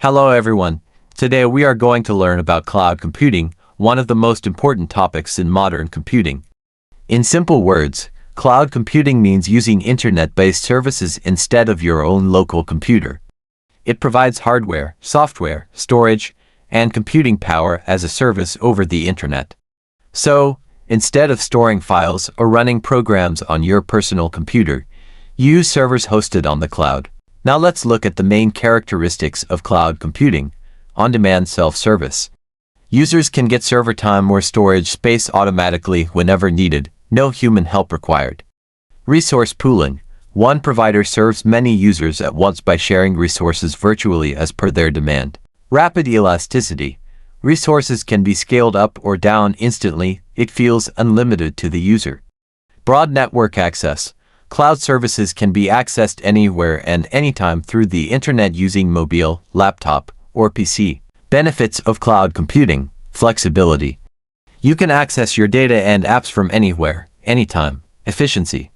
Hello everyone. Today we are going to learn about cloud computing, one of the most important topics in modern computing. In simple words, cloud computing means using internet-based services instead of your own local computer. It provides hardware, software, storage, and computing power as a service over the internet. So, instead of storing files or running programs on your personal computer, use servers hosted on the cloud. Now let's look at the main characteristics of cloud computing. On-demand self-service. Users can get server time or storage space automatically whenever needed, no human help required. Resource pooling. One provider serves many users at once by sharing resources virtually as per their demand. Rapid elasticity. Resources can be scaled up or down instantly, it feels unlimited to the user. Broad network access. Cloud services can be accessed anywhere and anytime through the internet using mobile, laptop, or PC. Benefits of cloud computing. Flexibility. You can access your data and apps from anywhere, anytime. Efficiency.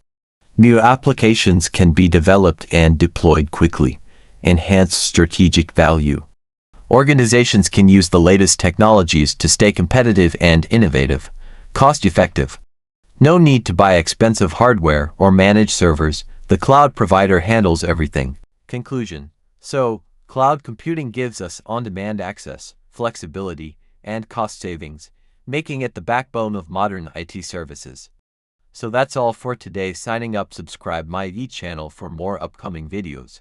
New applications can be developed and deployed quickly. Enhanced strategic value. Organizations can use the latest technologies to stay competitive and innovative. Cost-effective. No need to buy expensive hardware or manage servers, the cloud provider handles everything. Conclusion. So, cloud computing gives us on-demand access, flexibility, and cost savings, making it the backbone of modern IT services. So that's all for today. Signing up, subscribe my channel for more upcoming videos.